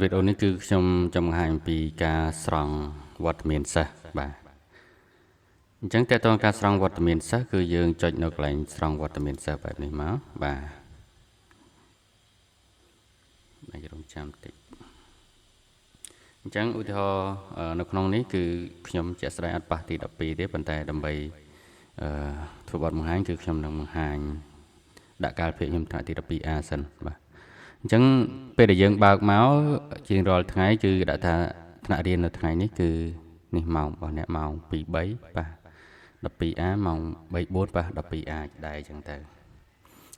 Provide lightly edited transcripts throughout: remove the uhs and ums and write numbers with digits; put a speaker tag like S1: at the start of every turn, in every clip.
S1: វីដេអូនេះគឺខ្ញុំចង់បង្ហាញអំពីការស្រង់វត្តមានសិស្សបាទអញ្ចឹងតើតើការស្រង់វត្តមានសិស្សគឺយើងចុចនៅកន្លែងស្រង់វត្តមានសិស្សបែបនេះមកបាទរងចាំតិចអញ្ចឹងឧទាហរណ៍នៅក្នុងនេះគឺខ្ញុំជាក់ស្ដែងអត់ប៉ះទី12ទេប៉ុន្តែដើម្បីធ្វើបទបង្ហាញគឺខ្ញុំនឹងបង្ហាញដាក់កាលភាពខ្ញុំថ្នាក់ទី 12A សិនបាទអញ្ចឹងពេលដែលយើងបើកមកជារាល់ថ្ងៃគឺដាក់ថាថ្នាក់រៀននៅថ្ងៃនេះគឺនេះម៉ោងរបស់អ្នកម៉ោង2:3បាទ 12A ម៉ោង3:4បាទ 12A ដែរអញ្ចឹងទៅអ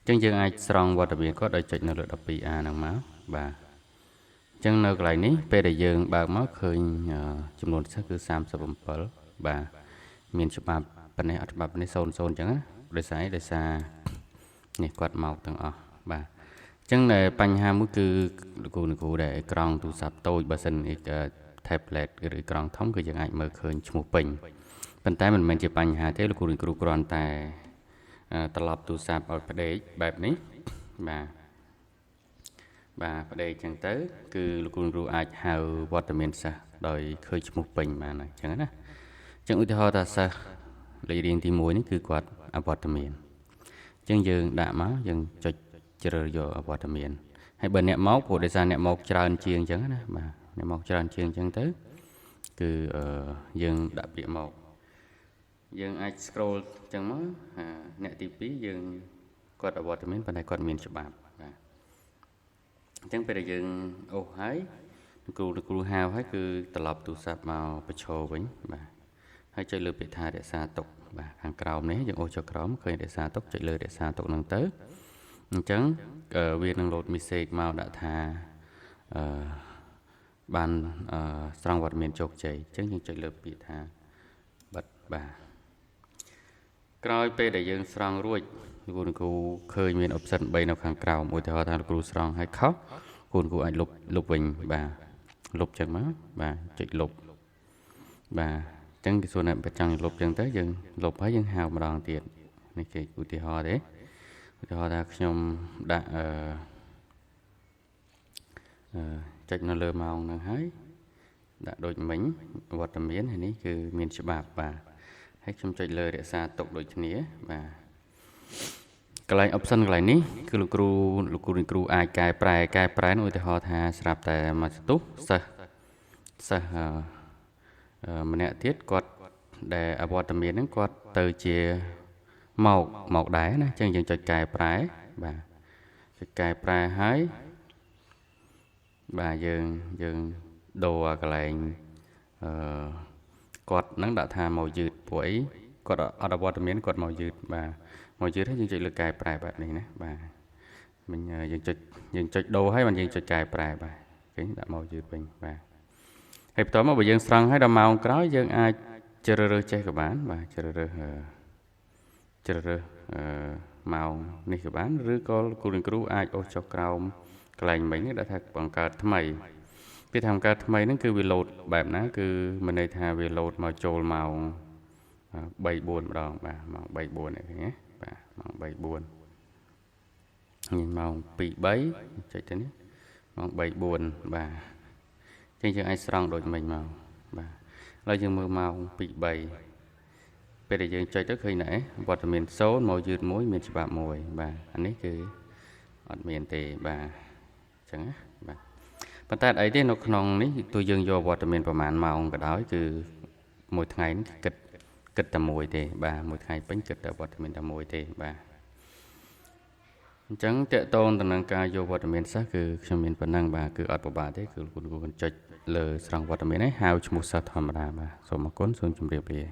S1: ញ្ចឹងយើងអាចស្រង់វត្តមានគាត់ដោយចុចនៅលើ 12A ហ្នឹងមកបាទអញ្ចឹងនៅកន្លែងនេះពេលដែលយើងបើកមកឃើញចំនួនសិស្សគឺ37បាទមានច្បាប់ប៉ុណ្ណេះអត់ច្បាប់នេះ00អញ្ចឹងណាដោយសារនេះគាត់មកទាំងអស់បាទអញ្ចឹងបញ្ហាមួយគឺលោកគ្រូដែលអេក្រង់ទូរស័ព្ទតូចបើសិន tablet ឬអេក្រង់ធំគឺយើងអាចមើលឃើញឈ្មោះពេញប៉ុន្តែមិនមែនជាបញ្ហាទេលោកគ្រូគ្រាន់តែត្រឡប់ទូរស័ព្ទឲ្យផ្ដេកបែបនេះបាទផ្ដេកអញ្ចឹងទៅគឺលោកគ្រូអាចហៅវត្តមានសិស្សដោយឃើញឈ្មោះពេញបានអញ្ចឹងណាអញ្ចឹងឧទាហរណ៍ថាសិស្សលេខរៀងទី1នេះគឺគាត់អវត្តមានអញ្ចឹងយើងដាក់មកយើងចុចជ្រើសយកអវត្តមានហើយបើអ្នកមកព្រោះដោយសារអ្នកមកច្រើនជាងអញ្ចឹងណាបាទអ្នកមកច្រើនជាងអញ្ចឹងទៅគឺយើងដាក់ពាក្យមកយើងអាច scroll អញ្ចឹងមកអ្នកទី2យើងគាត់អវត្តមានប៉ុន្តែគាត់មានច្បាប់បាទអញ្ចឹងពេលដែលយើងអូសហើយគ្រូហៅហើយគឺត្រឡប់ទូរស័ព្ទមកបញ្ឈរវិញបាទហើយចុចលើពាក្យថារក្សាទុកបាទខាងក្រោមនេះយើងអូសចុចក្រោមឃើញរក្សាទុកចុចលើរក្សាទុកហ្នឹងទៅអញ្ចឹងវានឹង load message មកដាក់ថាបានស្រង់វត្តមានជោគជ័យអញ្ចឹងយើងចុចលើពាក្យថាបិទបាទក្រោយពេលដែលយើងស្រង់រួចលោកគ្រូឃើញមាន option 3នៅខាងក្រោមឧទាហរណ៍ថាលោកគ្រូស្រង់ឲ្យខុសលោកគ្រូអាចលុបវិញបាទលុបចឹងមកបាទចុចលុបបាទអញ្ចឹងគេសួរថាបើចង់លុបចឹងទៅយើងលុបហើយយើងហៅម្ដងទៀតនេះគេឧទាហរណ៍ទេឧទាហរណ៍ថាខ្ញុំដាក់ចុចនៅលើម៉ោងហ្នឹងហើយដាក់ដូចមិញវត្តមានហើយនេះគឺមានច្បាប់បាទហើយខ្ញុំចុចលើរក្សាទុកដូចគ្នាបាទកន្លែង option កន្លែងនេះគឺលោកគ្រូអាចកែប្រែនោះឧទាហរណ៍ថាស្រាប់តែមកស្ទុះសិស្សម្នាក់ទៀតគាត់ដែលអវត្តមានហ្នឹងគាត់ទៅជាមកដែរណាអញ្ចឹងយើងចុចកែប្រែបាទចុចកែប្រែហើយបាទយើងដូរកន្លែងគាត់នឹងដាក់ថាមកយឺតព្រោះអីគាត់អត់អវត្តមានគាត់មកយឺតបាទមកយឺតហើយយើងចុចលើកែប្រែបែបនេះណាបាទមិញយើងចុចដូរហើយបានយើងចុចកែប្រែបាទឃើញដាក់មកយឺតវិញបាទហើយបន្តមកបើយើងស្រង់ហើយដល់ម៉ោងក្រោយយើងអាចជ្រើសរើសចេះក៏បានបាទជ្រើសរើសម៉ោងនេះក៏បានឬក៏គ្រូអាចអូសចុះក្រោមកន្លែងមិញនេះដាក់ថាបង្កើតថ្មីពេលថាបង្កើតថ្មីហ្នឹងគឺវា load បែបណាគឺមានន័យថាវា load មកចូលម៉ោង3 4ម្ដងបាទម៉ោង3 4នេះឃើញទេបាទម៉ោង3 4នេះម៉ោង2 3ចុចទៅនេះម៉ោង3 4បាទអញ្ចឹងយើងអាចស្រង់ដូចមិញមកបាទឥឡូវយើងមើលម៉ោង2 3ពេលដែលយើងចុចទៅឃើញណែវត្តមាន0មកយឺត1មានច្បាប់1បាទអានេះគឺអត់មានទេបាទអញ្ចឹងណាបាទប៉ុន្តែអីទេនៅក្នុងនេះទោះយើងយកវត្តមានប្រហែលម៉ោងក៏ដោយគឺមួយថ្ងៃនេះគិតតែមួយទេបាទមួយថ្ងៃពេញគិតតែវត្តមានតែមួយទេបាទអញ្ចឹងតកតងទៅនឹងការយកវត្តមានសិស្សគឺខ្ញុំមានប៉ុណ្ណឹងបាទគឺអត់ពិបាកទេគឺគ្រូចុចលើស្រង់វត្តមានហើយហៅឈ្មោះសិស្សធម្មតាបាទសូមអរគុណសូមជម្រាបលា